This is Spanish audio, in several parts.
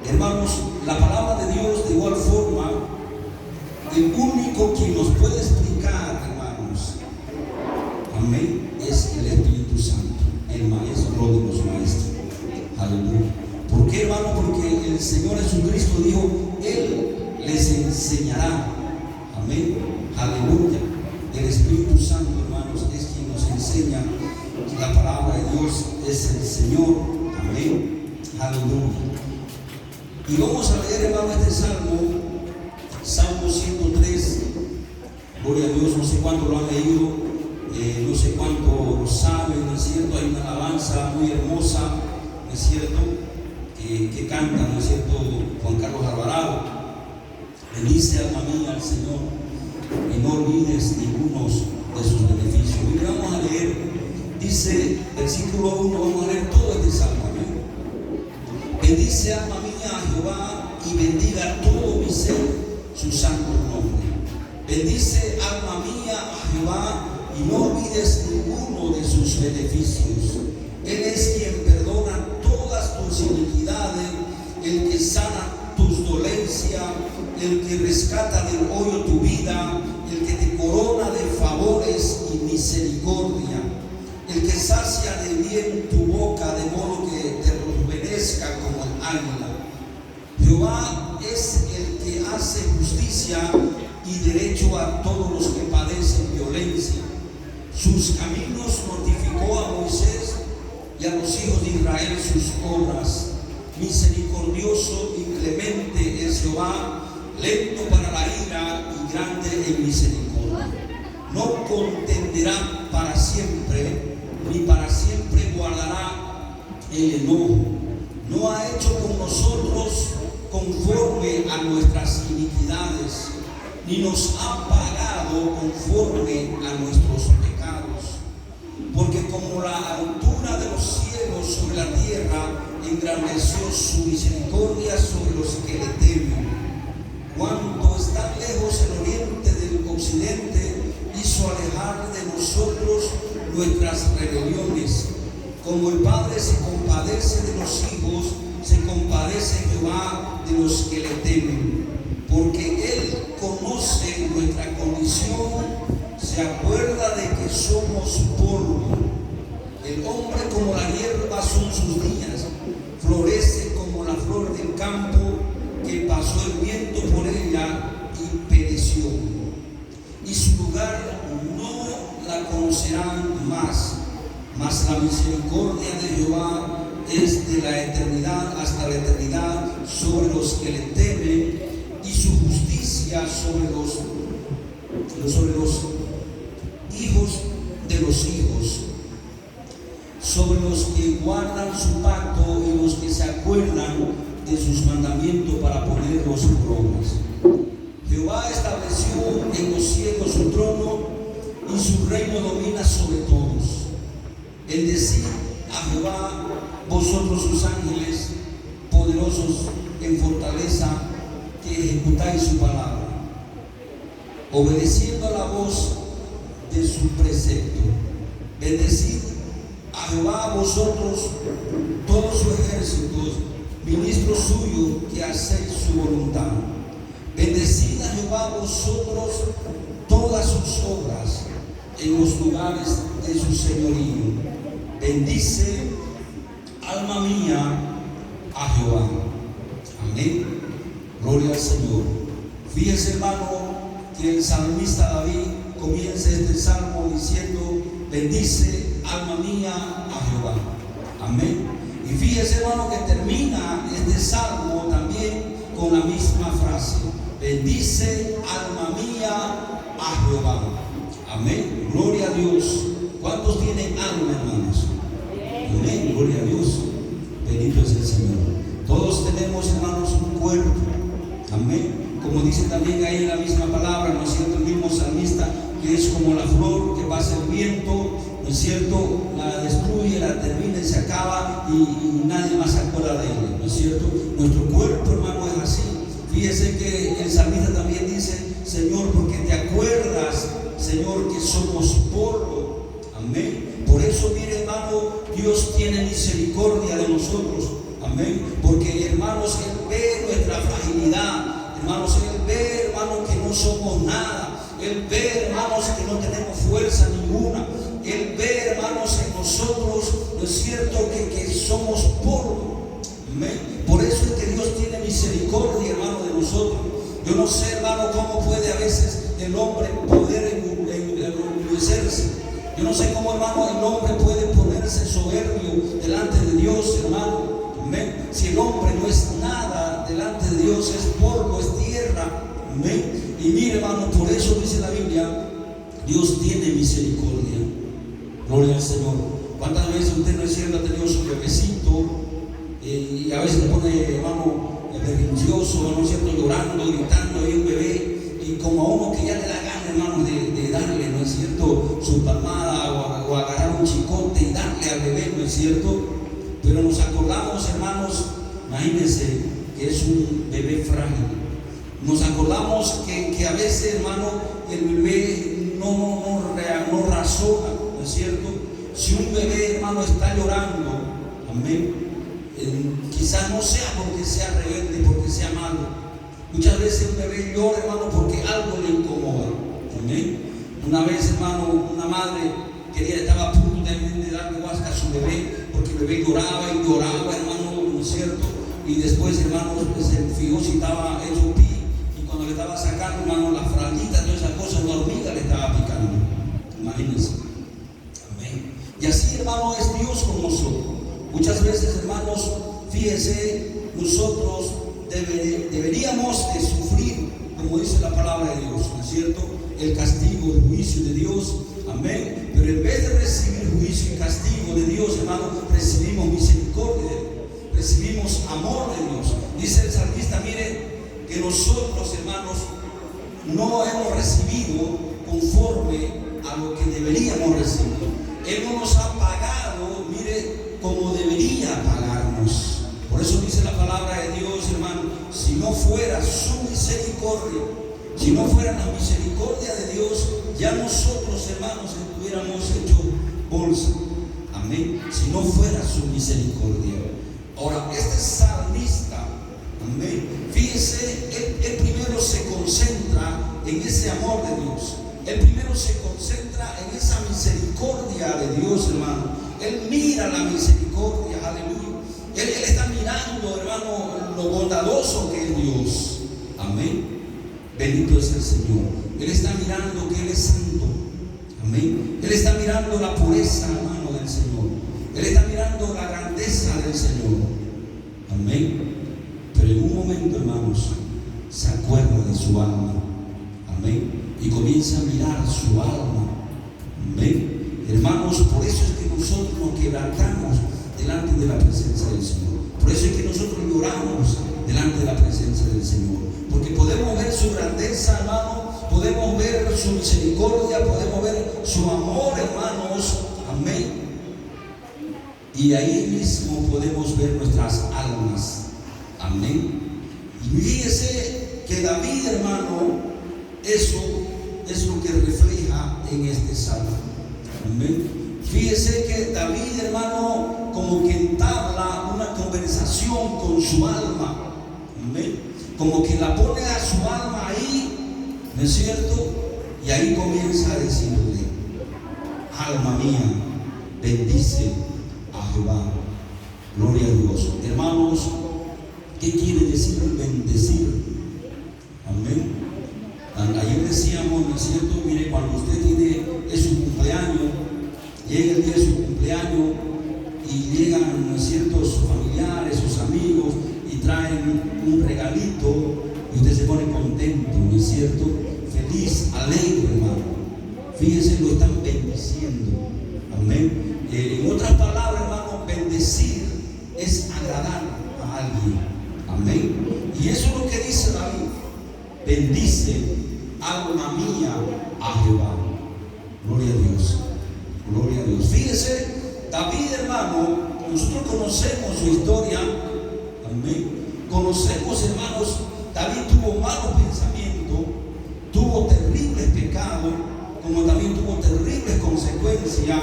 Hermanos, la palabra de Dios de igual forma, el único que nos puede explicar, hermanos, amén, es el Espíritu Santo, el Maestro de los Maestros. Aleluya. ¿Por qué, hermano? Porque el Señor Jesucristo dijo, Él les enseñará. Amén. Aleluya. El Espíritu Santo, hermanos, es quien nos enseña. La palabra de Dios es el Señor. Amén. Aleluya. Y vamos a leer, hermano, este salmo, Salmo 103. Gloria a Dios, no sé cuánto lo han leído, no sé cuánto lo saben, ¿no es cierto? Hay una alabanza muy hermosa, ¿no es cierto? Que canta, ¿no es cierto?, Juan Carlos Alvarado. Bendice, alma mía, al Señor, y no olvides ninguno de sus beneficios. Y vamos a leer, dice, versículo 1, vamos a leer todo este salmo. Amén. Bendice, alma mía, a Jehová, y bendiga todo mi ser su santo nombre. Bendice, alma mía, a Jehová, y no olvides ninguno de sus beneficios. Él es quien perdona todas tus iniquidades, el que sana tus dolencias, el que rescata del hoyo tu vida, el que te corona de favores y misericordia, el que sacia de bien tu boca, de modo que te rejuvenezca como el águila. Jehová es el que hace justicia y derecho a todos los que padecen violencia. Sus caminos notificó a Moisés y a los hijos de Israel sus obras. Misericordioso y clemente es Jehová, lento para la ira y grande en misericordia. No contenderá para siempre, ni para siempre guardará el enojo. No ha hecho con nosotros conforme a nuestras iniquidades, ni nos ha pagado conforme a nuestros pecados. Porque como la altura de los cielos sobre la tierra, engrandeció su misericordia sobre los que le temen. Cuanto está lejos el oriente del occidente, hizo alejar de nosotros nuestras rebeliones. Como el Padre se compadece de los hijos, se compadece Jehová de los que le temen. Porque Él conoce nuestra condición, se acuerda de que somos polvo. El hombre como la hierba son sus días, florece como la flor del campo, que pasó el viento por ella y pereció. Y su lugar no la conocerán más. Mas la misericordia de Jehová es de la eternidad hasta la eternidad sobre los que le temen, y su justicia sobre los hijos de los hijos, sobre los que guardan su pacto y los que se acuerdan de sus mandamientos para ponerlos por obras. Jehová estableció en los cielos su trono, y su reino domina sobre todos. Bendecid a Jehová, vosotros sus ángeles, poderosos en fortaleza, que ejecutáis su palabra, obedeciendo a la voz de su precepto. Bendecid a Jehová, vosotros, todos sus ejércitos, ministros suyos, que hacéis su voluntad. Bendecid a Jehová, vosotros, todas sus obras, en los lugares de su señorío. Bendice, alma mía, a Jehová. Amén. Gloria al Señor. Fíjese, hermano, que el salmista David comienza este salmo diciendo: bendice, alma mía, a Jehová. Amén. Y fíjese, hermano, que termina este salmo también con la misma frase: bendice, alma mía, a Jehová. Amén. Gloria a Dios. ¿Cuántos tienen alma, hermanos? Amén. Gloria a Dios. Bendito es el Señor. Todos tenemos, hermanos, un cuerpo. Amén. Como dice también ahí en la misma palabra, ¿no es cierto?, el mismo salmista, que es como la flor que pasa el viento, ¿no es cierto?, la destruye, la termina y se acaba, y nadie más se acuerda de él, ¿no es cierto? Nuestro cuerpo, hermano, es así. Fíjese que el salmista también dice: Señor, porque te acuerdas, Señor, que somos polvo. Amén. Por eso, mire, hermano, Dios tiene misericordia de nosotros. Amén. Amén. Porque, hermanos, Él ve nuestra fragilidad. Hermanos, Él ve, hermanos, que no somos nada. Él ve, hermanos, que no tenemos fuerza ninguna. Él ve, hermanos, en nosotros, ¿no es cierto?, que somos polvo. Amén. Por eso es que Dios tiene misericordia, hermano, de nosotros. Yo no sé, hermano, cómo puede a veces el hombre poder engullecerse. Yo no sé cómo, hermano, el hombre puede ponerse soberbio delante de Dios, hermano. Amén. Si el hombre no es nada delante de Dios, es polvo, es tierra. Amén. Y mire, hermano, por eso dice la Biblia, Dios tiene misericordia. Gloria al Señor. ¿Cuántas veces usted, no es cierto, ha tenido su bebecito y a veces le pone, hermano, berrinchoso, no es cierto, llorando, gritando, y un bebé, y como a uno que ya le da gana, hermano, de darle, no es cierto, su palmada o agarrar un chicote y darle al bebé, no es cierto? Pero nos acordamos, hermanos, imagínense que es un bebé frágil. Nos acordamos que a veces, hermano, el bebé no razona, ¿no es cierto? Si un bebé, hermano, está llorando, amén, quizás no sea porque sea rebelde, porque sea malo. Muchas veces un bebé llora, hermano, porque algo le incomoda. Amén. Una vez, hermano, una madre estaba a punto de darle guasca a su bebé, porque el bebé lloraba y lloraba, hermano, ¿no es cierto? Y después, hermano, pues, se fijó si estaba hecho pi, y cuando le estaba sacando, hermano, la fraldita, todas esas cosas, una hormiga le estaba picando. Imagínense. Amén. Y así, hermano, es Dios con nosotros. Muchas veces, hermanos, fíjense, nosotros deberíamos de sufrir, como dice la palabra de Dios, ¿no es cierto?, el castigo, el juicio de Dios. Amén. Pero en vez de recibir juicio y castigo de Dios, hermano, recibimos misericordia, recibimos amor de Dios. Dice el salmista, mire, que nosotros, hermanos, no hemos recibido conforme a lo que deberíamos recibir. Él no nos ha pagado, mire, como debería pagarnos. Por eso dice la palabra de Dios, hermano, si no fuera su misericordia, si no fuera la misericordia de Dios, ya nosotros, hermanos, estuviéramos hechos bolsa. Amén. Si no fuera su misericordia. Ahora, este salmista, amén, fíjese, él primero se concentra en ese amor de Dios. Él primero se concentra en esa misericordia de Dios, hermano. Él mira la misericordia, aleluya. Él está mirando, hermano, lo bondadoso que es Dios. Amén. Bendito es el Señor. Él está mirando que Él es santo. Amén. Él está mirando la pureza, hermano, del Señor. Él está mirando la grandeza del Señor. Amén. Pero en un momento, hermanos, se acuerda de su alma. Amén. Y comienza a mirar su alma. Amén. Hermanos, por eso es que nosotros nos quebrantamos delante de la presencia del Señor. Por eso es que nosotros lloramos delante de la presencia del Señor. Porque podemos ver su grandeza, hermano. Podemos ver su misericordia. Podemos ver su amor, hermanos. Amén. Y ahí mismo podemos ver nuestras almas. Amén. Y fíjese que David, hermano, eso es lo que refleja en este salmo. Amén. Fíjese que David, hermano, como que entabla una conversación con su alma. Amén. Como que la pone a su alma ahí, ¿no es cierto? Y ahí comienza a decirle: alma mía, bendice a Jehová. Gloria a Dios. Hermanos, ¿qué quiere decir bendecir? Amén. Ayer decíamos, ¿no es cierto? Mire, cuando usted es su cumpleaños, llega el día de su cumpleaños y llegan, ¿no es cierto?, sus familiares, sus amigos, y traen un regalito y usted se pone contento, ¿no es cierto? Feliz, alegre, hermano. Fíjense, lo están bendiciendo. Amén. En otras palabras, hermano, bendecir es agradar a alguien. Amén. Y eso es lo que dice David: bendice, alma mía, a Jehová. Gloria a Dios. Gloria a Dios. Fíjese, David, hermano, nosotros conocemos su historia. Amén. Conocemos, hermanos, David tuvo malos pensamientos, tuvo terribles pecados, como también tuvo terribles consecuencias,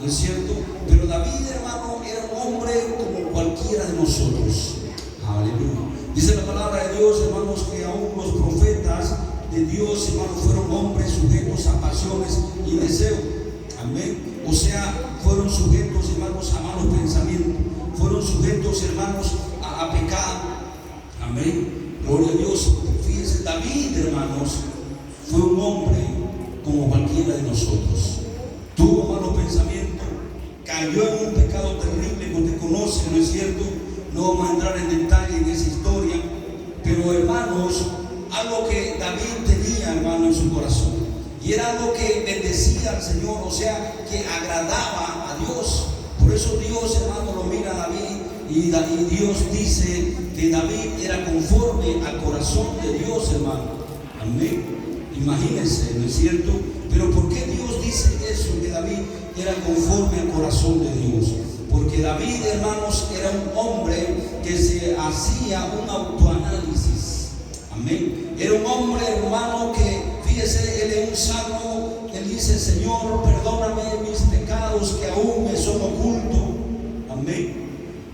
¿no es cierto? Pero David, hermano, era un hombre como cualquiera de nosotros. Aleluya. Dice la palabra de Dios, hermanos, que aún los profetas de Dios, hermanos, fueron hombres sujetos a pasiones y deseos. Amén. O sea, fueron sujetos, hermanos, a malos pensamientos. Fueron sujetos, hermanos, a pecado. Amén. Gloria a Dios. Fíjense, David, hermanos, fue un hombre como cualquiera de nosotros. Tuvo malos pensamientos, cayó en un pecado terrible que usted conoce, ¿no es cierto? No vamos a entrar en detalle en esa historia, pero hermanos, algo que David tenía, hermano, en su corazón, y era algo que bendecía al Señor, o sea, que agradaba a Dios. Por eso Dios, hermano, lo mira a David, y Dios dice que David era conforme al corazón de Dios, hermano. Amén. Imagínense, ¿no es cierto? Pero ¿por qué Dios dice eso? Que David era conforme al corazón de Dios. Porque David, hermanos, era un hombre que se hacía un autoanálisis. Amén. Era un hombre, hermano, que, fíjese, él en un salmo, él dice: Señor, perdóname mis pecados que aún me son ocultos. Amén.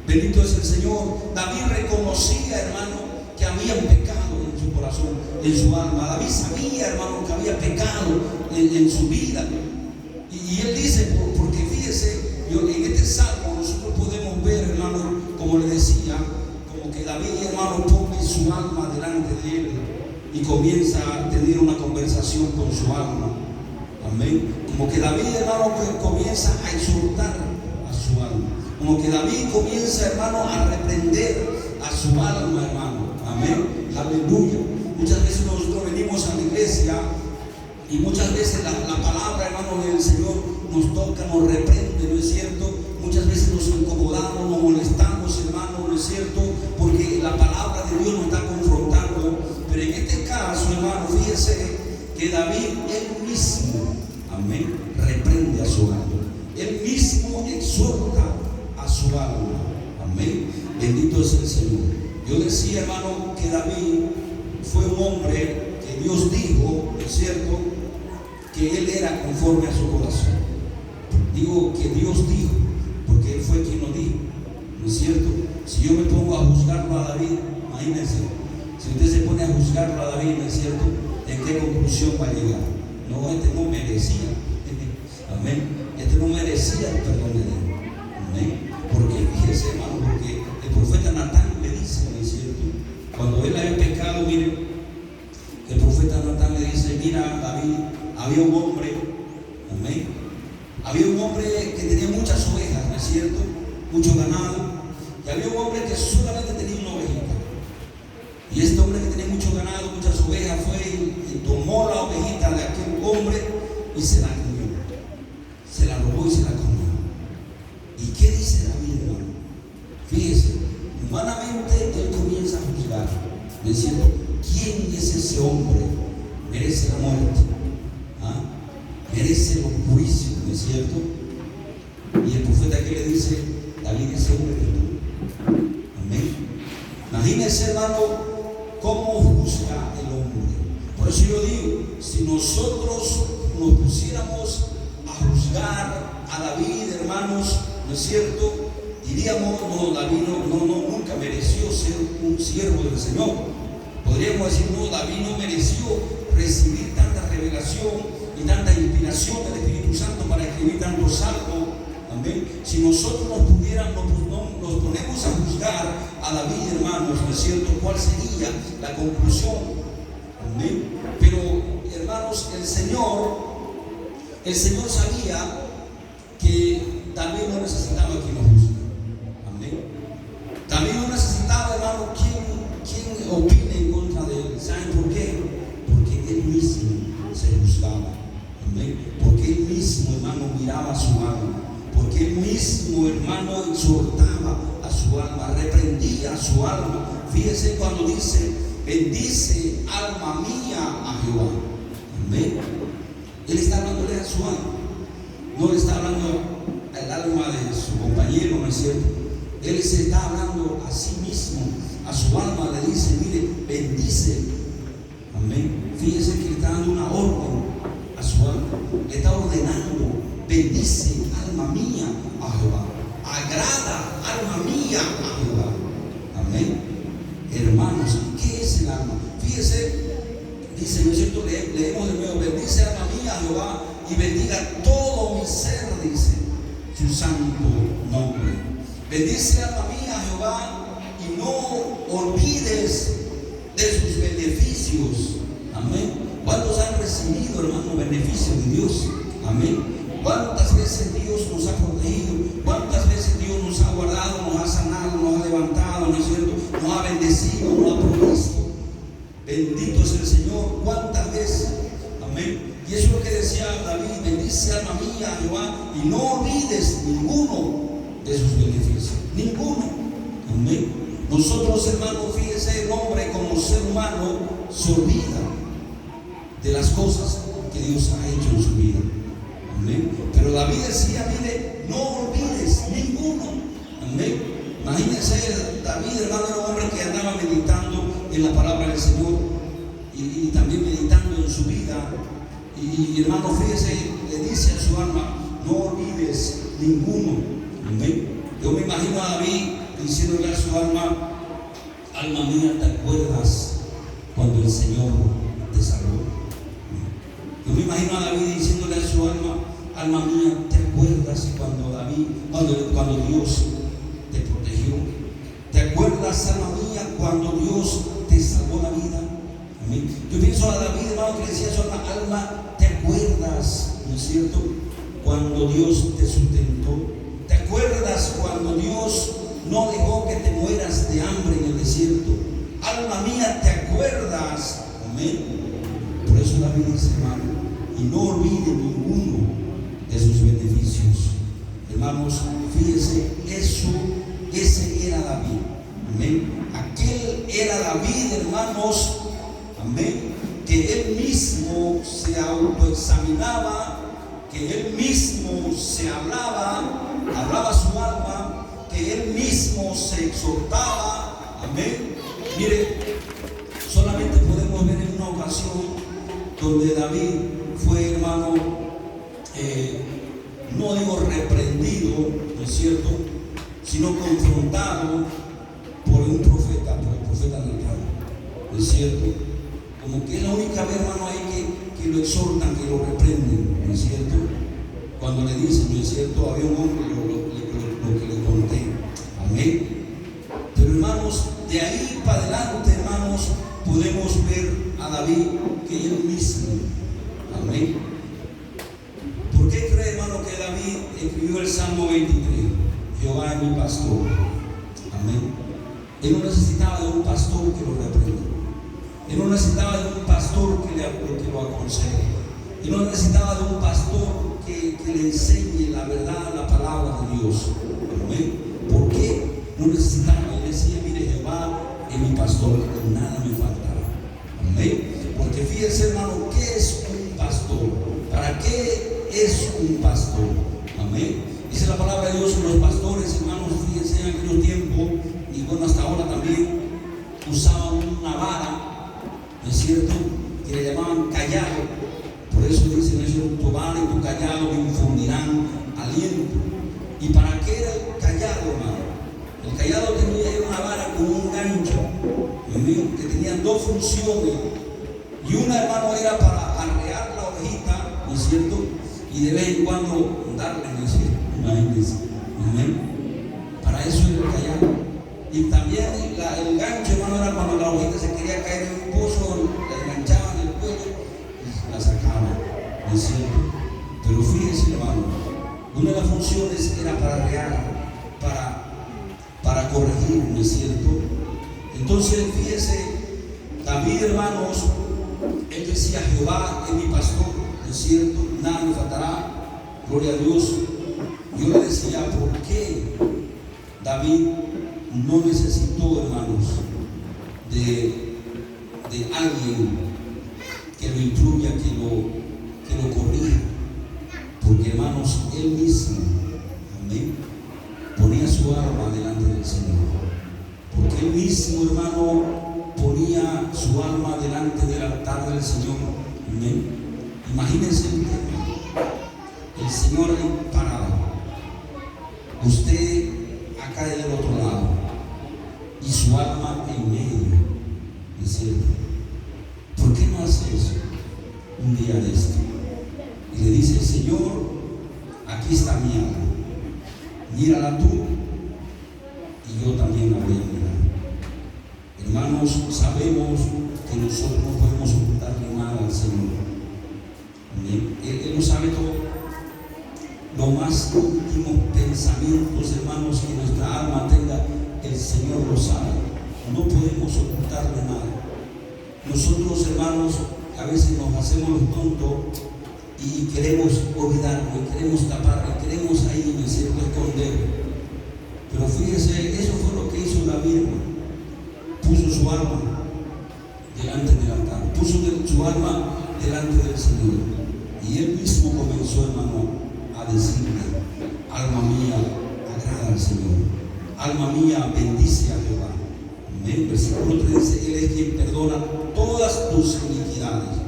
Bendito es el Señor. David reconocía, hermano, que había pecado en su corazón, en su alma. David sabía, hermano, que había pecado en su vida. Y él dice, porque fíjese, en este salmo nosotros podemos ver, hermano, como le decía, como que David, hermano, pone su alma delante de él y comienza a tener una conversación con su alma. Amén. Como que David, hermano, comienza a exhortar a su alma. Como que David comienza, hermano, a reprender a su alma, hermano. Amén. Aleluya. Muchas veces nosotros venimos a la iglesia y muchas veces la palabra, hermano, del Señor nos toca, nos reprende, ¿no es cierto? Muchas veces nos incomodamos, nos molestamos, hermano, ¿no es cierto? Porque la palabra de Dios nos está confrontando. Pero en este caso, hermano, fíjese que David, él mismo, amén, reprende a su alma. Él mismo exhorta a su alma. Amén. Bendito es el Señor. Yo decía, hermano, que David fue un hombre que Dios dijo, ¿no es cierto?, que él era conforme a su corazón. Digo que Dios dijo, porque él fue quien lo dijo, ¿no es cierto? Si yo me pongo a juzgarlo a David, imagínense, si usted se pone a juzgarlo a David, ¿no es cierto?, ¿en qué conclusión va a llegar? No, este no merecía, amén, este no merecía el perdón de Dios, amén. Porque fíjese, hermano, porque el profeta Natán le dice, ¿no es cierto?, cuando él había pecado, miren, el profeta Natán le dice: mira, David, había un hombre, amén, había un hombre que tenía muchas ovejas, ¿no es cierto?, mucho ganado, y había un hombre que solamente tenía una ovejita. Y este hombre que tenía mucho ganado, muchas ovejas, fue y tomó la ovejita de aquel hombre y se la comió, se la robó y se la comió. ¿Y qué dice David, hermano? Fíjese, humanamente él comienza a juzgar, ¿no es cierto? ¿Quién es ese hombre? Merece la muerte, ¿ah? Merece los juicios, ¿no es cierto? Y el profeta que le dice: David, ese hombre eres tú. Amén. Imagínense, hermano, cómo juzga el hombre. Por eso yo digo, si nosotros nos pusiéramos a juzgar a David, hermanos, ¿no es cierto?, diríamos: no, David nunca mereció ser un siervo del Señor. Podríamos decir: no, David no mereció recibir tanta revelación y tanta inspiración del Espíritu Santo para escribir tantos salmos. Amén. Si nosotros nos ponemos a juzgar a David, hermanos, ¿no es cierto?, ¿cuál sería la conclusión? Amén. Pero, hermanos, el Señor sabía que David no necesitaba quien lo juzgue. Amén. David no necesitaba, hermano, quien opine en contra de él. ¿Saben por qué? Porque él mismo se juzgaba. Amén. Porque él mismo, hermano, miraba su alma. Porque él mismo, hermano, exhortaba a su alma, reprendía a su alma. Fíjese cuando dice: bendice, alma mía, a Jehová. Amén. Él está hablándole a su alma. No le está hablando al alma de su compañero, ¿no es cierto? Él se está hablando a sí mismo, a su alma. Le dice: mire, bendice. Amén. Fíjese que le está dando una orden a su alma. Le está ordenando: bendice, alma mía, a Jehová. Agrada, mía a Jehová. Amén. Hermanos, ¿qué es el alma? Fíjese, dice, ¿no es cierto? Leemos de nuevo: bendice alma mía a Jehová y bendiga todo mi ser, dice su santo nombre. Bendice alma mía a Jehová y no olvides de sus beneficios. Amén. ¿Cuántos han recibido, hermano, beneficios de Dios? Amén. ¿Cuántas veces Dios nos ha protegido? ¿Cuántas veces Dios nos ha guardado, nos ha sanado, nos ha levantado, ¿no es cierto? Nos ha bendecido, nos ha provisto. Bendito es el Señor. ¿Cuántas veces? Amén. Y eso es lo que decía David: bendice alma mía a Jehová y no olvides ninguno de sus beneficios. Ninguno. Amén. Nosotros, hermanos, fíjese, el hombre como ser humano se olvida de las cosas que Dios ha hecho en su vida. Amén. Pero David decía: mire, no olvides ninguno. Amén. Imagínense, David, hermano, era un hombre que andaba meditando en la palabra del Señor y también meditando en su vida. Y hermano, fíjese, le dice a su alma: no olvides ninguno. Amén. Yo me imagino a David diciéndole a su alma: alma mía, ¿te acuerdas cuando el Señor te salvó? Yo me imagino a David diciéndole a su alma: alma mía, ¿te acuerdas cuando Dios te protegió? ¿Te acuerdas, alma mía, cuando Dios te salvó la vida? Amén. Yo pienso a David, hermano, que le decía a su alma: ¿te acuerdas, no es cierto, cuando Dios te sustentó? ¿Te acuerdas cuando Dios no dejó que te mueras de hambre en el desierto? Alma mía, ¿te acuerdas? Amén. Por eso David dice, hermano, y no olvide ninguno de sus beneficios. Hermanos, fíjese, ese era David. Amén. Aquel era David, hermanos, amén, que él mismo se autoexaminaba, que él mismo se hablaba su alma, que él mismo se exhortaba. Amén. Mire, solamente podemos ver en una ocasión donde David fue, hermano, no digo reprendido, ¿no es cierto?, sino confrontado por un profeta, por el profeta Natán, ¿no es cierto? Como que es la única vez, hermano, ahí que lo exhortan, que lo reprenden, ¿no es cierto? Cuando le dicen, ¿no es cierto?, había un hombre, lo que le conté. Amén. Pero, hermanos, de ahí para adelante, hermanos, podemos ver a David que él mismo, amén. ¿Por qué cree, hermano, que David escribió el Salmo 23? Jehová es mi pastor. Amén. Él no necesitaba de un pastor que lo reprenda. Él no necesitaba de un pastor que lo aconseje. Él no necesitaba de un pastor que le enseñe la verdad, la palabra de Dios. Amén. ¿Por qué no necesitaba? Él decía: mire, Jehová es mi pastor, nada me faltará. Amén. Porque fíjense, hermano, ¿qué es un pastor? ¿Para qué es un pastor? Amén. Dice la palabra de Dios que los pastores, hermanos, fíjense, en aquellos tiempos, y bueno, hasta ahora también, usaban una vara, ¿no es cierto?, que le llamaban callado. Por eso dice, ¿no es cierto?, tu vara y tu callado me infundirán aliento. ¿Y para qué era el callado, hermano? El callado tenía una vara con un gancho, que tenían dos funciones. Y una, hermano, era para arrear la ovejita, ¿no es cierto?, y de vez en cuando darle, ¿no es cierto? Imagínense. Amén. Para eso era el callado. Y también el gancho, hermano, era cuando la ovejita se quería caer en un pozo, la enganchaban en el cuello y la sacaban, ¿no es cierto? Pero fíjense, hermano, una de las funciones era para arrear, para corregir, ¿no es cierto? Entonces, fíjese, David, hermanos, él decía: Jehová es mi pastor, ¿no es cierto?, nada me faltará. Gloria a Dios. Yo le decía, ¿por qué David no necesitó, hermanos, de alguien que lo instruya, que lo corrija? Porque, hermanos, él mismo, amén, ponía su alma delante del Señor. Porque él mismo, hermano, ponía su alma delante del altar del Señor. Amén. Imagínense el Señor ahí parado, usted acá del otro lado, día de esto. Y le dice: Señor, aquí está mi alma, mírala tú y yo también la voy a mirar. Hermanos, sabemos que nosotros no podemos ocultarle nada al Señor. Él lo sabe todo. Los más últimos pensamientos, hermanos, que nuestra alma tenga, el Señor lo sabe. No podemos ocultarle nada. Nosotros, hermanos, a veces nos hacemos los tontos y queremos olvidarlo, y queremos taparlo, y queremos ahí, ¿no es cierto?, esconder. Pero fíjese, eso fue lo que hizo David, hermano. Puso su alma delante del altar, puso su alma delante del Señor, y él mismo comenzó, hermano, a decirle: alma mía, agrada al Señor, alma mía, bendice a Jehová. Amén. Versículo 3 dice: Él es quien perdona todas tus iniquidades,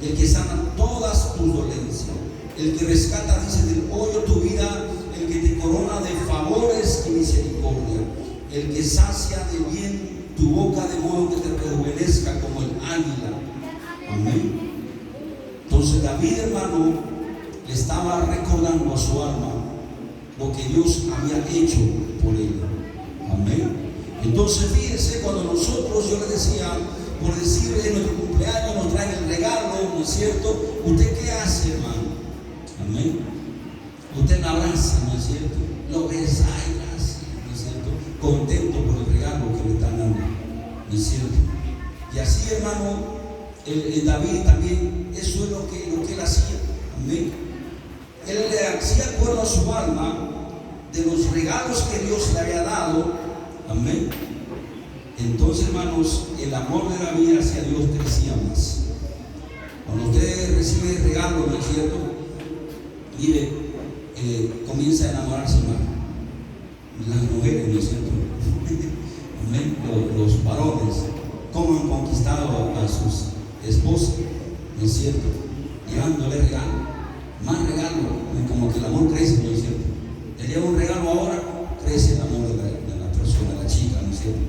el que sana todas tus dolencias, el que rescata, dice, del hoyo tu vida, el que te corona de favores y misericordia, el que sacia de bien tu boca de modo que te rejuvenezca como el águila. Amén. Entonces David, hermano, le estaba recordando a su alma lo que Dios había hecho por él. Amén. Entonces fíjese, cuando nosotros, yo le decía, por decir en nuestro cumpleaños nos traen el regalo, ¿no es cierto? ¿Usted qué hace, hermano? Amén. Usted la abraza, ¿no es cierto? Lo besa, ay, gracias, ¿no es cierto? Contento por el regalo que le están dando, ¿no es cierto? Y así, hermano, David también, eso es lo que él hacía. Amén. Él le hacía acuerdo a su alma de los regalos que Dios le había dado. Amén. Entonces, hermanos, el amor de David hacia Dios crecía más. Cuando usted recibe el regalo, ¿no es cierto?, mire, comienza a enamorarse más. Las mujeres, ¿no es cierto? Amén. Los varones, cómo han conquistado a sus esposas, ¿no es cierto?, llevándole regalo, más regalo, como que el amor crece, ¿no es cierto? Le lleva un regalo ahora, crece el amor de la persona, de la chica, ¿no es cierto?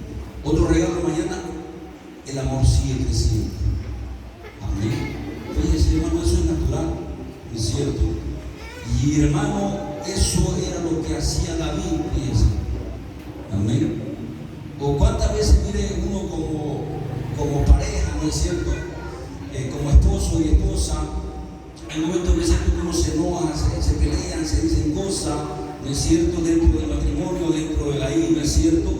Otro regalo mañana, el amor sigue creciendo. Amén. Fíjese, hermano, eso es natural, ¿no es cierto? Y hermano, eso era lo que hacía David, fíjese. Amén. O cuántas veces, mire, uno como pareja, ¿no es cierto?, como esposo y esposa, hay momentos que uno se enoja, se pelean, se dicen cosas, ¿no es cierto?, dentro del matrimonio, dentro de la hija, ¿no es cierto?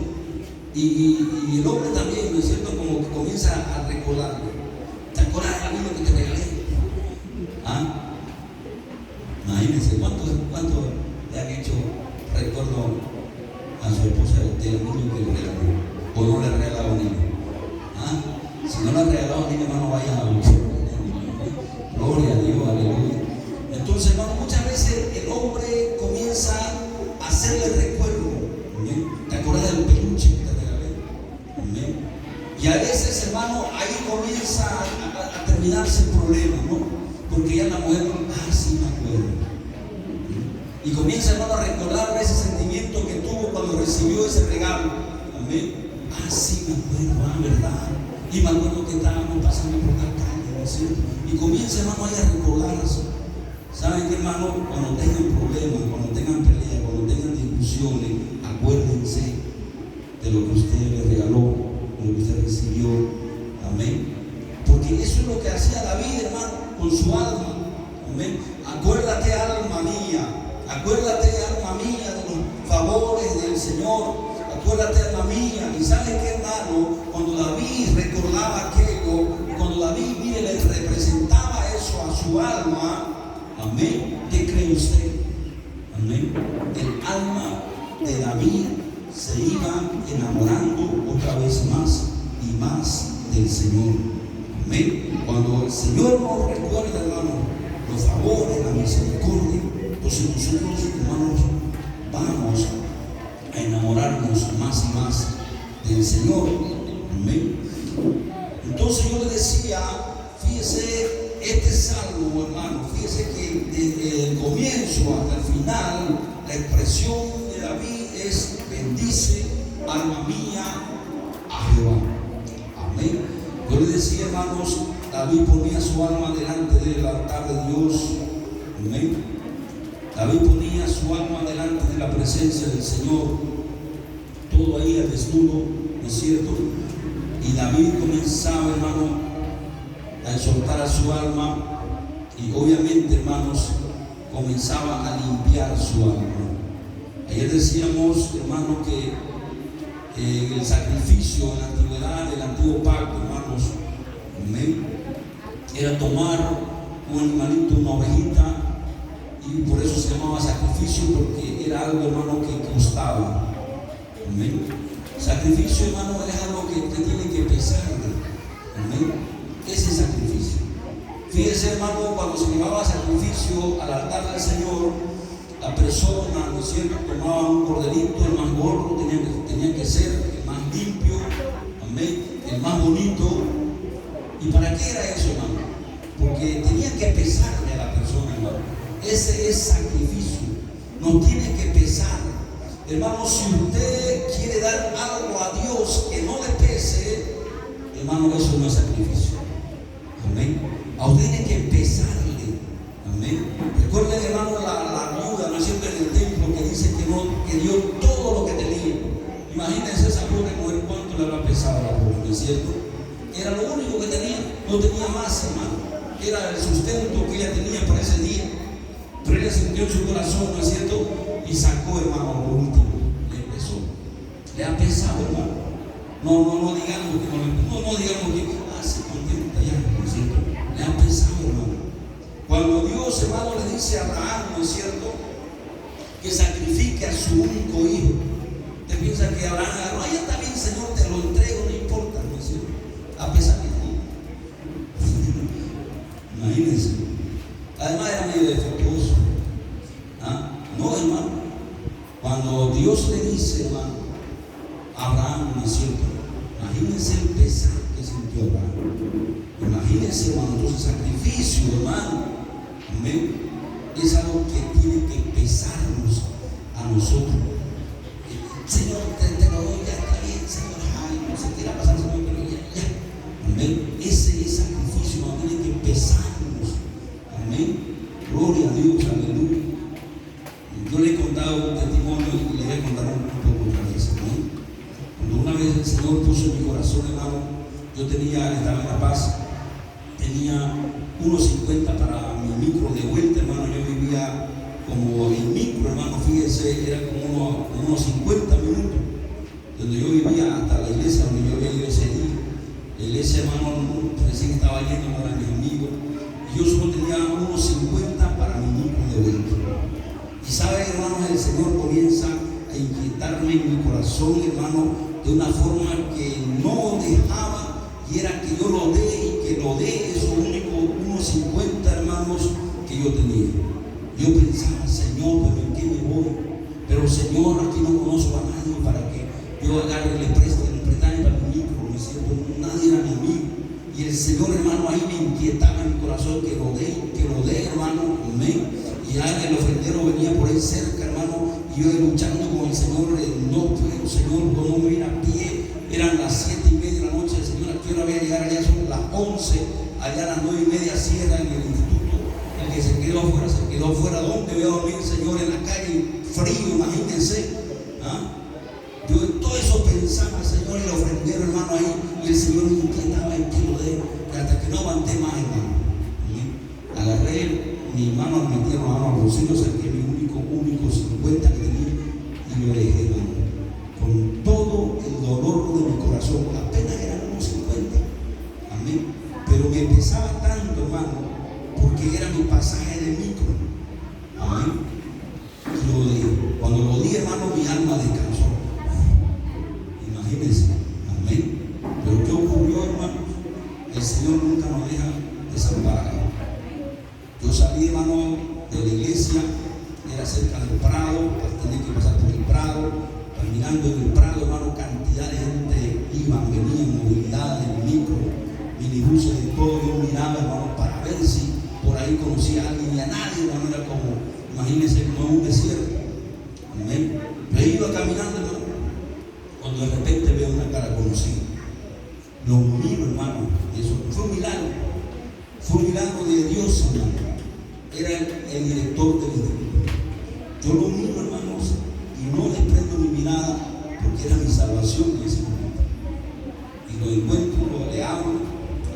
Y el hombre también, ¿no es cierto?, como que comienza a recordarlo. ¿Te acuerdas del amigo que te regalé? ¿Ah? Imagínense, ¿cuánto le han hecho recuerdo a su esposa del amigo que le regaló? ¿O no le ha regalado a un niño? ¿Ah? Si no le ha regalado a un niño, hermano, vaya a luchar. Gloria a Dios, aleluya. Entonces, hermano, muchas veces el hombre comienza a hacerle recuerdo. ¿Amén? ¿Te acuerdas del peluche que te regalé? Amén. Y a veces, hermano, ahí comienza a terminarse el problema, ¿no? Porque ya la mujer, sí me acuerdo. Y comienza, hermano, a recordar ese sentimiento que tuvo cuando recibió ese regalo. Amén. Sí me acuerdo, ¿verdad? Y me acuerdo que estábamos pasando por la calle, ¿no es cierto? Y comienza, hermano, ahí a recordarse. ¿Saben qué, hermano? Cuando tengan problemas, cuando tengan peleas, cuando tengan discusiones, acuérdense de lo que usted le regaló, de lo que usted recibió. Amén. Porque eso es lo que hacía David, hermano, con su alma. Amén. Acuérdate, alma mía, acuérdate, alma mía, de los favores del Señor. Acuérdate, alma mía. Y ¿saben qué, hermano? Cuando David recordaba aquello, cuando David, mire, le representaba eso a su alma, amén, ¿qué cree usted? Amén. El alma de David se iba enamorando otra vez más y más del Señor. Amén. Cuando el Señor nos recuerda, hermano, los favores, la misericordia, entonces nosotros, hermanos, vamos a enamorarnos más y más del Señor. Amén. Entonces yo le decía, fíjese, este salmo, hermano, fíjese que desde el comienzo hasta el final, la expresión de David es: bendice, alma mía, a Jehová. Amén. Yo le decía, hermanos, David ponía su alma delante del altar de Dios. Amén. David ponía su alma delante de la presencia del Señor. Todo ahí al desnudo, ¿no es cierto? Y David comenzaba, hermano, a exhortar a su alma. Y obviamente, hermanos, comenzaba a limpiar su alma. Ayer decíamos, hermano, que el sacrificio en la antigüedad, del antiguo pacto, hermanos, amén, era tomar un animalito, una ovejita, y por eso se llamaba sacrificio, porque era algo, hermano, que costaba. Amén. Sacrificio, hermano, es algo que tiene que pesar. Amén. Ese sacrificio. Fíjese, hermano, cuando se llevaba sacrificio al altar del Señor, la persona, ¿no es cierto?, tomaba un corderito, el más gordo, tenía que ser el más limpio, amén, el más bonito. ¿Y para qué era eso, hermano? Porque tenía que pesarle a la persona, hermano. Ese es sacrificio, nos tiene que pesar. Hermano, si usted quiere dar algo a Dios que no le pese, hermano, eso no es sacrificio. Amén. A usted tiene que pesarle. Amén. Recuerden, hermano, la viuda, ¿no es cierto?, en el templo, que dice que dio todo lo que tenía. Imagínense esa pobre mujer, cuánto le habrá pesado a la pobre, ¿no es cierto? Era lo único que tenía, no tenía más, hermano. Era el sustento que ella tenía para ese día. Pero ella sintió en su corazón, ¿no es cierto?, y sacó, hermano, lo último. Le pesó. Le ha pesado, hermano. No digamos que no digamos que se contenta ya, ¿no es cierto? Le ha pesado, hermano. Cuando Dios, hermano, le dice a Abraham, ¿no es cierto?, que sacrifique a su único hijo. Usted piensa que Abraham agarró, ya está bien, Señor, te lo entrego, no importa, ¿no es cierto?, a pesar de ti. Imagínense. Además era medio defectuoso. No, hermano. Cuando Dios le dice, hermano, a Abraham, ¿no es cierto?, imagínense el pesar que sintió Abraham. Imagínense, hermano, entonces sacrificio, hermano, amén, es algo que tiene que pesarnos a nosotros. Señor, te lo doy, ya está bien, Señor, ay, no se quiera pasar, Señor, pero ya. Amén. Ese es sacrificio, no tiene que pesarnos. Amén. Gloria a Dios, aleluya. Yo le he contado un testimonio y le voy a contar un poco otra vez. ¿No? Cuando una vez el Señor puso en mi corazón, hermano, yo estaba en La Paz, tenía unos 50 para mi micro de vuelta, hermano. Yo vivía como en micro, hermano, fíjense, era como unos 50 minutos, donde yo vivía hasta la iglesia donde yo había ido ese día. La iglesia, hermano, recién estaba yendo para mis amigos, y yo solo tenía unos 50 para mi micro de vuelta. Y sabe, hermanos, el Señor comienza a inquietarme en mi corazón, hermano, de una forma que no dejaba, y era que yo lo dé y que lo dé esos únicos unos 50, hermanos, que yo tenía. Yo pensaba, Señor, pero ¿en qué me voy? Pero Señor, aquí no conozco a nadie para que yo agarre y le preste para mi micro, ¿no es cierto? Nadie era mi amigo. Y el Señor, hermano, ahí me inquietaba en mi corazón que lo dé, hermano, amén. Y ya el ofrendero venía por ahí cerca, hermano, y yo luchando con el Señor, no puedo, Señor, no me ir a pie. Eran las 7:30 de la noche, el Señor, ¿a qué hora voy a llegar allá? Son las 11, allá a las 9:30 cierra en el instituto. El que se quedó afuera, ¿dónde voy a dormir, Señor? En la calle, frío, imagínense. Yo todo eso pensaba, Señor, y el ofrendero, hermano, ahí, y el Señor me inquietaba en que lo dé, hasta que no aguanté más, hermano. Agarré mi mano, metí la mano al bolsillo, saqué mi único 50 que tenía y lo dejé, hermano, con todo el dolor de mi corazón. Apenas eran unos 50, amén, pero me pesaba tanto, hermano, porque era mi pasaje de micro, amén, y lo dije. Cuando lo di, hermano, mi alma descansó. Imagínense, amén. Pero ¿qué ocurrió, hermano? El Señor nunca nos deja desamparados. Yo salí, hermano, de la iglesia, era cerca del Prado, tenía que pasar por el Prado. Caminando en el Prado, hermano, cantidad de gente iban, venían, movilidad en micro, minibuses, de todo. Yo miraba, hermano, para ver si por ahí conocía a alguien, y a nadie, hermano, era como, imagínense, como en un desierto. Amén. Yo iba caminando, hermano, cuando de repente veo una cara conocida. Lo miro, hermano. Fue un milagro de Dios, hermano. Era el director del instituto. Yo lo miro, hermanos, y no desprendo mi mirada porque era mi salvación en ese momento. Y lo encuentro, le hablo,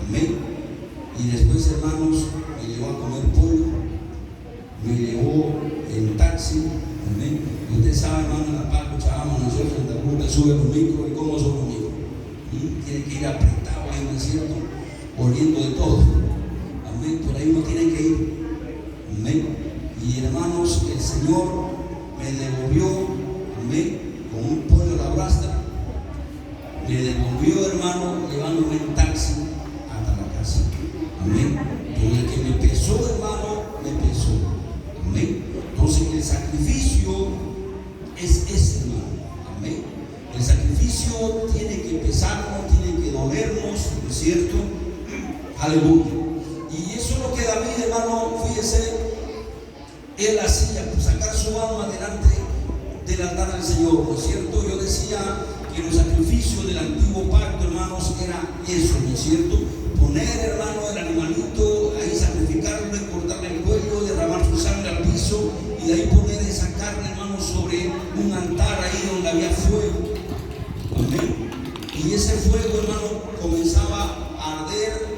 amén. Y después, hermanos, me llevó a comer pollo, me llevó en taxi, amén. Y usted sabe, hermano, en La Paz, Cochabamba, nació en Santa Cruz, le sube los micros y cómo son los micros. Tiene que ir apretado ahí, ¿no es cierto? Oliendo de todo. Amén. Por ahí uno tiene que ir. Amén. Y hermanos, el Señor me devolvió, amén, con un pollo a la brasa. Me devolvió, hermano, llevándome en taxi hasta la casa. Amén. Pero el que me pesó, hermano, me pesó. Amén. Entonces el sacrificio es ese, hermano. Amén. El sacrificio tiene que pesarnos, tiene que dolernos, ¿no es cierto? Aleluya. Y eso es lo que David, hermano, fíjese, él hacía, pues, sacar su alma delante del altar del Señor, ¿no es cierto? Yo decía que los sacrificios del antiguo pacto, hermanos, era eso, ¿no es cierto? Poner, hermano, el animalito, ahí sacrificarlo, cortarle el cuello, derramar su sangre al piso y de ahí poner esa carne, hermano, sobre un altar ahí donde había fuego. Amén. Y ese fuego, hermano, comenzaba a arder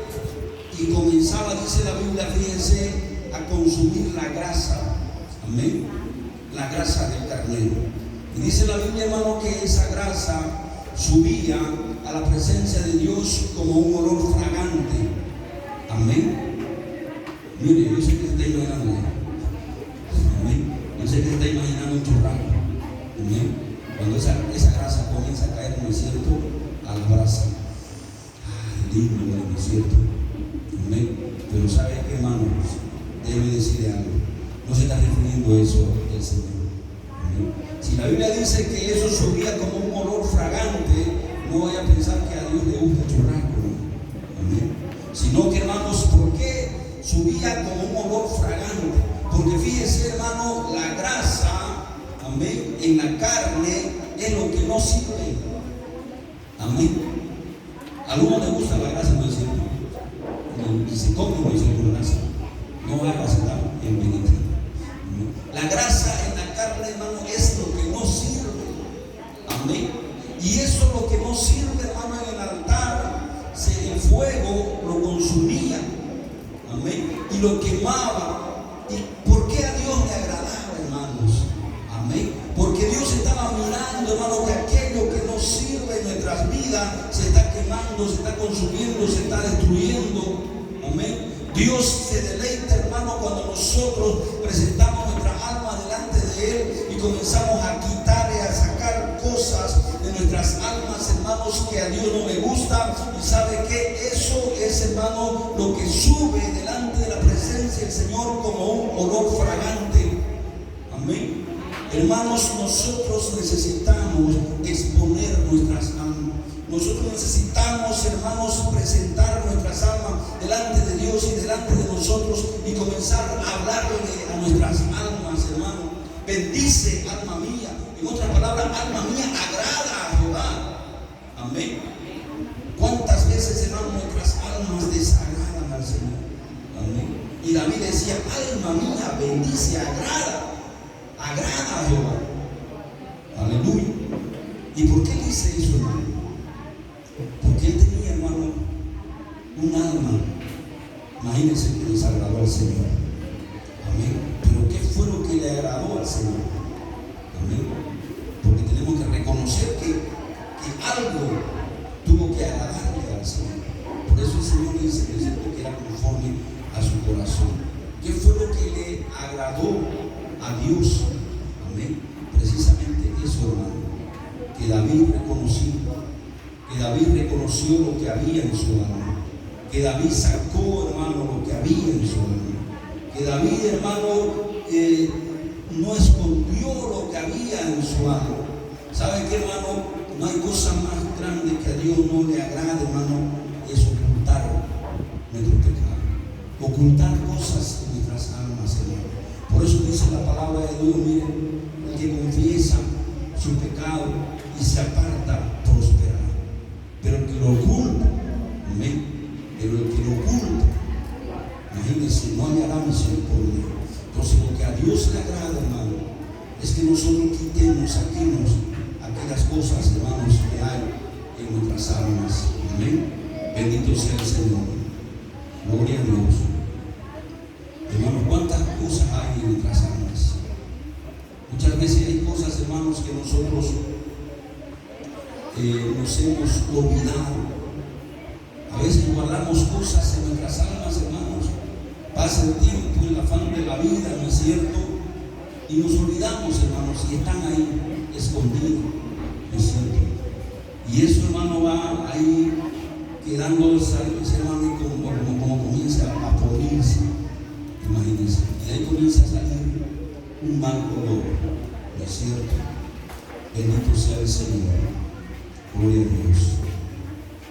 y comenzaba, dice la Biblia, fíjense, a consumir la grasa. Amén. La grasa del carnero. Y dice la Biblia, hermano, que esa grasa subía a la presencia de Dios como un olor fragante. Amén. Mire, yo sé que se está imaginando. Amén. Yo sé que se está imaginando un churrasco. Amén. Cuando esa grasa comienza a caer, ¿no es cierto?, a la brasa. Ay, lindo, ¿no es cierto? Amén. Pero ¿sabe qué, hermanos? Debe decirle algo. No se está refiriendo eso del Señor. Amén. Si la Biblia dice que eso subía como un olor fragante, no voy a pensar que a Dios le gusta el churrasco, ¿no? Amén. Sino que, hermanos, ¿por qué subía como un olor fragante? Porque fíjese, hermano, la grasa, amén, en la carne es lo que no sirve. Amén. A algunos les gusta la grasa, no es cierto. Y se come, no es cierto, la grasa. No hagas estar en penitencia. La grasa en la carne, hermano, es lo que no sirve. Amén. Y eso lo que no sirve, hermano, en el altar, el fuego lo consumía. Amén. Y lo quemaba. ¿Y por qué a Dios le agradaba, hermanos? Amén. Porque Dios estaba mirando, hermano, que aquello que no sirve en nuestras vidas se está quemando, se está consumiendo, se está destruyendo. Amén. Dios se deleita, hermano, cuando nosotros presentamos nuestra alma delante de Él y comenzamos a quitar y a sacar cosas de nuestras almas, hermanos, que a Dios no le gusta. Y sabe que eso es, hermano, lo que sube delante de la presencia del Señor como un olor fragante. Amén. Hermanos, nosotros necesitamos exponer nuestras almas. Nosotros necesitamos, hermanos, presentar nuestras almas delante de Dios y delante de nosotros y comenzar a hablarle a nuestras almas, hermano. Bendice, alma mía. En otras palabras, alma mía, agrada a Jehová. Amén. ¿Cuántas veces, hermano, nuestras almas desagradan al Señor? Amén. Y David decía, alma mía, bendice, agrada a Jehová. Aleluya. ¿Y por qué dice eso, hermano? Porque él tenía, hermano, un alma, imagínense, que desagradó al Señor. Amén. Pero ¿qué fue lo que le agradó al Señor? Amén. Porque tenemos que reconocer que algo tuvo que agradarle al Señor. Por eso el Señor dice que era conforme a su corazón. ¿Qué fue lo que le agradó a Dios? Amén. Precisamente eso, hermano, que David reconoció lo que había en su alma, que David sacó, hermano, lo que había en su alma, que David, hermano, no escondió lo que había en su alma. ¿Sabe qué, hermano? No hay cosa más grande que a Dios no le agrade, hermano, es ocultar nuestro pecado, ocultar cosas en nuestras almas, hermano. Por eso dice la palabra de Dios, miren, el que confiesa su pecado y se aparta, prosperará. Pero el que lo oculta, amén, pero el que lo oculta, imagínense, no hallará misericordia. Entonces, lo que a Dios le agrada, hermano, es que nosotros saquemos aquellas cosas, hermanos, que hay en nuestras almas. Amén. Bendito sea el Señor. Gloria a Dios. Hermanos, ¿cuántas cosas hay en nuestras almas? Muchas veces hay cosas, hermanos, que nosotros nos hemos olvidado. A veces guardamos cosas en nuestras almas, hermanos. Pasa el tiempo, el afán de la vida, ¿no es cierto? Y nos olvidamos, hermanos, y están ahí escondidos, ¿no es cierto? Y eso, hermano, va ahí quedando ese hermano como comienza a podrirse, imagínense. Y ahí comienza a salir un mal olor, ¿no es cierto? Bendito sea el Señor. Gloria a Dios.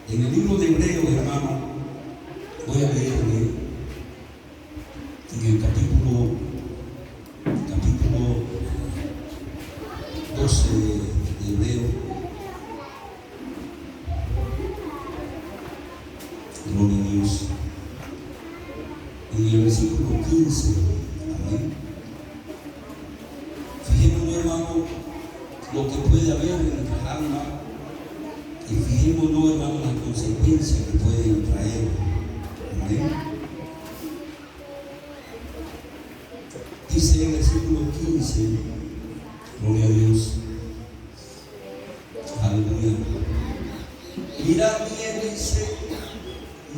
En el libro de Hebreos, hermano, voy a leerle en el capítulo 12 de Hebreos. Gloria a Dios. En el versículo 15. Amén. Fijémonos, hermano, lo que puede haber en nuestra alma. Y fijémonos, hermano, las consecuencias que pueden traer. Amén. Dice en el versículo 15, gloria a Dios, aleluya. Mirad bien, dice,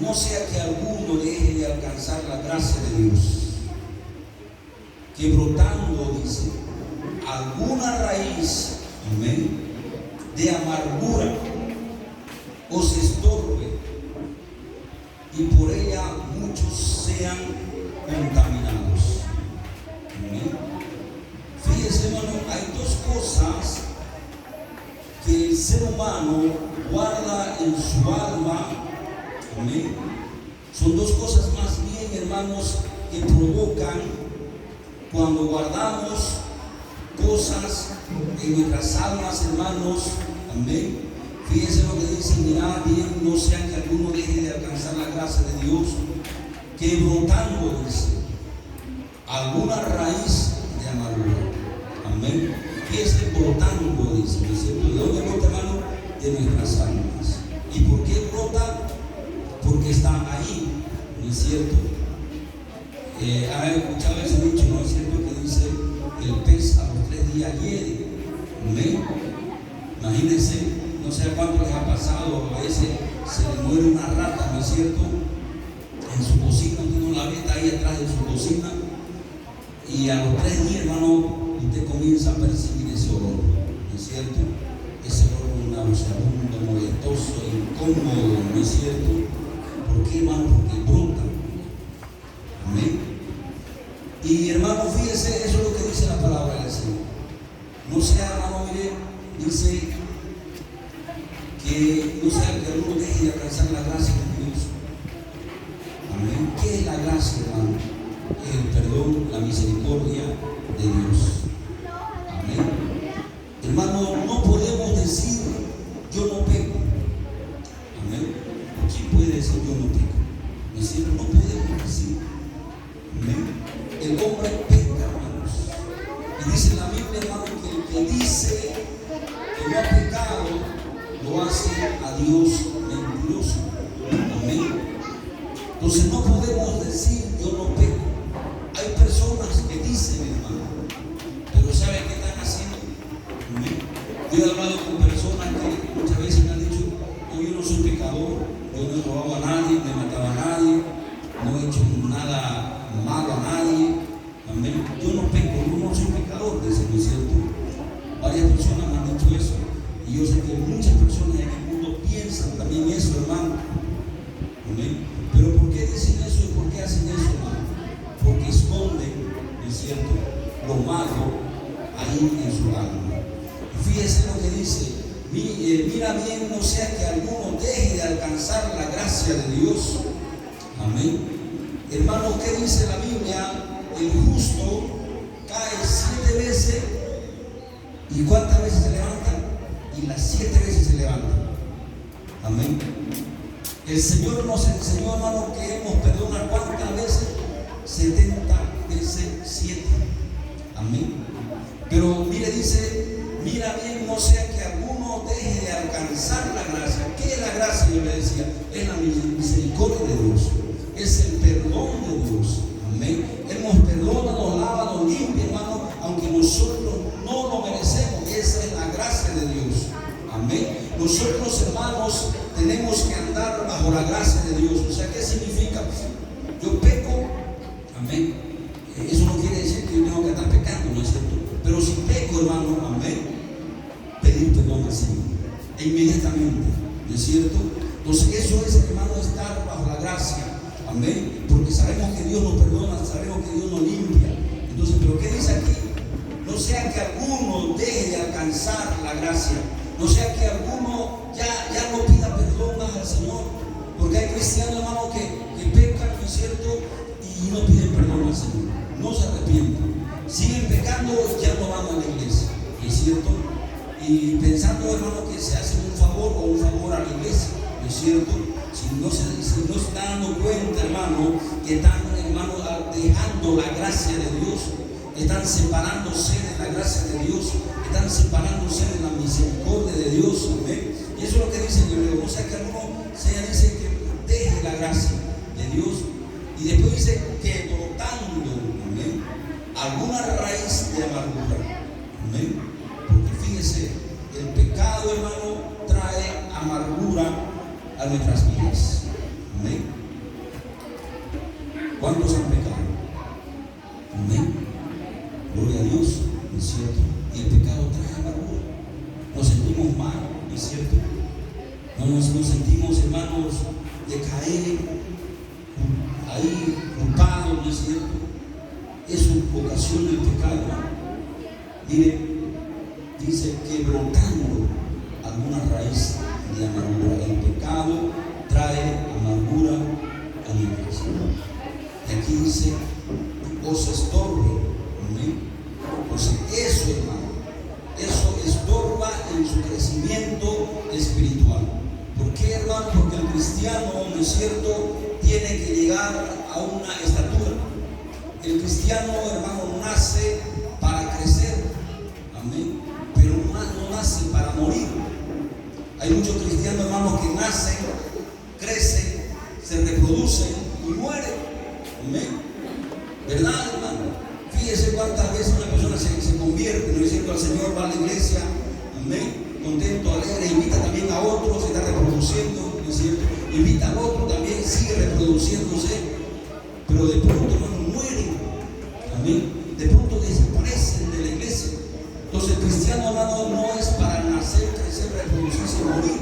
no sea que alguno deje de alcanzar la gracia de Dios, que brotando, dice, alguna raíz, amén, de amargura os estorbe y por ella muchos sean contaminados. Amén. Fíjese, hermano, hay dos cosas que el ser humano guarda en su alma. Amén. Son dos cosas más bien, hermanos, que provocan cuando guardamos cosas en nuestras almas, hermanos. Amén. Fíjense lo que dice: mirad bien, no sea que alguno deje de alcanzar la gracia de Dios, que brotando, dice, alguna raíz de amargura. Amén. Fíjense, brotando, dice, ¿no es cierto? ¿De dónde brota, hermano? De nuestras almas. ¿Y por qué brota? Porque está ahí, ¿no es cierto? ¿Han escuchado ese dicho, no es cierto? Que dice: el pez a los 3 días hiede. Amén. Imagínense. No sé cuánto les ha pasado, a veces se le muere una rata, ¿no es cierto? En su cocina, uno la ve ahí atrás de su cocina, y a los 3 días, hermano, usted comienza a percibir ese olor, ¿no es cierto? Ese olor nauseabundo, molestoso, incómodo, ¿no es cierto? ¿Por qué, hermano? Porque brota. Amén. Y hermano, fíjese, eso es lo que dice la palabra del Señor. No sea, hermano, mire, dice que no sea que alguno deje de alcanzar la gracia de Dios. Amén. ¿Qué es la gracia, hermano? Es el perdón, la misericordia de Dios. Amén. Hermano, no podemos decir yo no peco. Amén. ¿Quién puede decir yo no peco? ¿No es cierto? No podemos decir. Amén. El hombre peca, hermanos. Y dice la Biblia, hermano, que el que dice que no ha pecado lo hace a Dios mentiroso. Amén. Entonces no podemos decir yo no peco. Hay personas que dicen, hermano, pero ¿saben qué están haciendo? Amén. Yo he hablado con personas que muchas veces me han dicho: no, yo no soy pecador, yo no he robado a nadie, no he matado a nadie, no he hecho nada malo a nadie. Amén. Yo no peco, yo no soy pecador, ¿no es cierto? Varias personas me han dicho eso. Y yo sé que muchas personas en el mundo piensan también eso, hermano. Amén. Pero ¿por qué dicen eso y por qué hacen eso, hermano? Porque esconden, ¿no es cierto?, lo malo ahí en su alma. Fíjese lo que dice: mira bien, no sea que alguno deje de alcanzar la gracia de Dios. Amén. Hermano, ¿qué dice la Biblia? El justo cae 7 veces. ¿Y cuántas veces se levanta? Y las 7 veces se levanta. Amén. El Señor nos enseñó, hermano, que hemos perdonado ¿cuántas veces? 70 veces 7. Amén. Pero mire, dice, mira bien, no sea que alguno deje de alcanzar la gracia. ¿Qué es la gracia? Yo le decía, es la misericordia de Dios, es el perdón de Dios. Amén. Él nos perdona, nos lava, nos limpia, hermano, aunque nosotros no lo merecemos. Esa es la gracia de Dios. Amén. Nosotros, hermanos, tenemos que andar bajo la gracia de Dios. O sea, ¿qué significa? Yo peco. Amén. Eso no quiere decir que yo tengo que estar pecando, ¿no es cierto? Pero si peco, hermano, amén, pedir perdón al Señor inmediatamente, ¿no es cierto? Entonces eso es, hermano, estar bajo la gracia. Amén. Porque sabemos que Dios nos perdona, sabemos que Dios nos limpia. Entonces, ¿pero qué dice aquí? No sea que alguno deje de alcanzar la gracia. No sea que alguno ya no pida perdón más al Señor. Porque hay cristianos, hermano, que pecan, ¿no es cierto? Y no piden perdón al Señor. No se arrepienten. Siguen pecando, ya no van a la iglesia, ¿no es cierto? Y pensando, hermano, que se hacen un favor a la iglesia, ¿no es cierto? Si no se están dando cuenta, hermano, que están, hermano, dejando la gracia de Dios, están separándose de la gracia de Dios, están separándose de la misericordia de Dios. ¿Amén? Y eso es lo que dice el Hebreo. No sea que alguno dice que deje la gracia de Dios. Y después dice que brotando, amén, alguna raíz de amargura. Amén. Porque fíjese, el pecado, hermano, trae amargura a nuestras vidas. Amén. ¿Cuántos han pecado? Amén. Gloria a Dios, ¿no es cierto? Y el pecado trae amargura. Nos sentimos mal, ¿no es cierto? Nos sentimos, hermanos, de caer ahí culpados, ¿no es cierto? Eso ocasiona el pecado. Mire, dice que brotando alguna raíz de amargura. El pecado trae amargura a nuestras vidas. Y aquí dice, os estorbe. Amén. Entonces, eso, hermano, eso estorba en su crecimiento espiritual. ¿Por qué, hermano? Porque el cristiano, ¿no es cierto?, tiene que llegar a una estatura. El cristiano, hermano, nace para crecer. Amén. Pero no nace para morir. Hay muchos cristianos, hermanos, que nacen, crecen, se reproducen y mueren. Amén. ¿Verdad, hermano? Fíjese cuántas veces una persona se convierte, ¿no es cierto?, al Señor, va a la iglesia, amén, contento, alegre, invita también a otros, se está reproduciendo, ¿no es cierto?, invita al otro, también sigue reproduciéndose, pero de pronto, hermano, mueren, amén, de pronto desaparecen de la iglesia. Entonces el cristiano, hermano, no es para nacer, crecer, reproducirse y morir.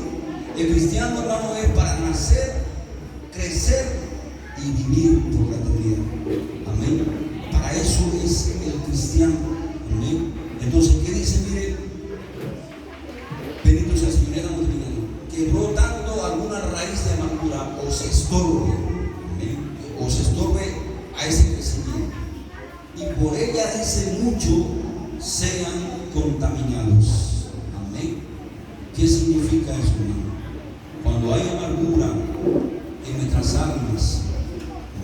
El cristiano, hermano, es para nacer, crecer y vivir por la eternidad. Amén. Para eso es el cristiano. Amén. Entonces, ¿qué dice? Mire, bendito sea el Señor, que brotando alguna raíz de amargura os estorbe. Amén. Os estorbe a ese crecimiento. Y por ella dice mucho sean contaminados. Amén. ¿Qué significa eso, hermano? Cuando hay amargura en nuestras almas,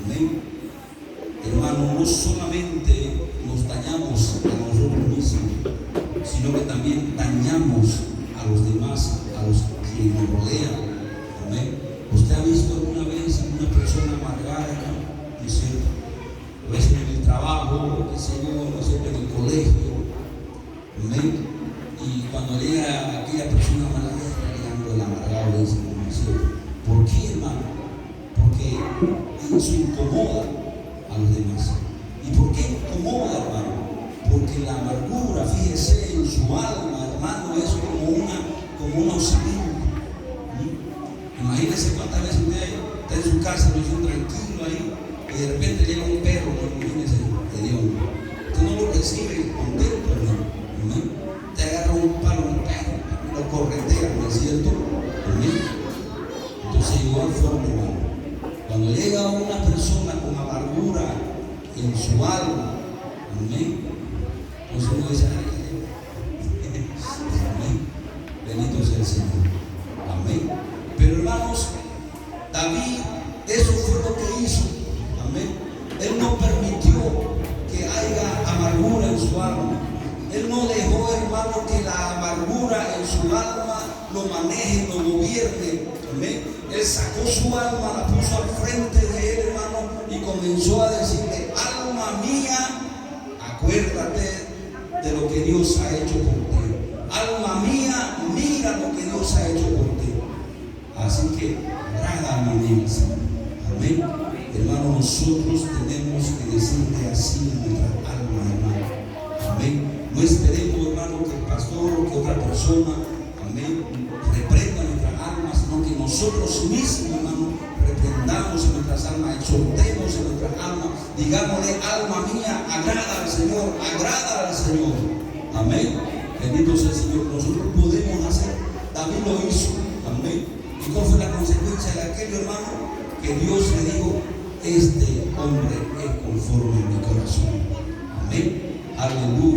amén, hermano, no solamente nos dañamos a nosotros mismos, sino que también dañamos a los demás, a los que nos rodean. Amén. ¿Usted ha visto alguna vez a una persona amargada? ¿No es cierto? A veces en el trabajo, qué sé yo, ¿no es cierto?, en el colegio. Amén. Y cuando llega aquella persona amargada, está llegando el amargado, le dice, ¿no es cierto? ¿Por qué, hermano? Porque eso incomoda a los demás. ¿Y por qué incomoda, hermano? Porque la amargura, fíjese, en su alma, hermano, es como una osadía. Imagínese cuántas veces usted está en su casa, no está tranquilo ahí, y de repente llega un perro, imagínese, de Dios. Usted no lo recibe contento, hermano. ¿Amén? Te agarra un palo, un perro, lo corretea, ¿no es cierto? ¿Amén? Entonces, igual forma, hermano, cuando llega una persona con amargura en su alma, amén, entonces uno dice, amén, bendito sea el Señor, amén. Pero hermanos, Eso fue lo que hizo. Amén. Él no permitió que haya amargura en su alma. Él no dejó, hermano, que la amargura en su alma lo maneje, lo gobierne. Amén. Él sacó su alma, la puso al frente de él, hermano, y comenzó a decirle: alma mía, acuérdate de lo que Dios ha hecho por ti. Alma mía, mira lo que Dios ha hecho por ti. Así que agrada, alma mía, Señor. Amén. Hermano, nosotros tenemos que decirle así a nuestra alma, hermano. Amén. No esperemos, hermano, que el pastor o que otra persona, amén, reprenda nuestras almas, sino que nosotros mismos, hermano, reprendamos en nuestras almas, exhortemos en nuestras almas, digámosle: alma mía, agrada al Señor, agrada al Señor. Amén. Bendito sea el Señor. Nosotros podemos hacer. David lo hizo. Amén. ¿Y cuál fue la consecuencia de aquello, hermano? Que Dios le dijo: este hombre es conforme a mi corazón. Amén. Aleluya.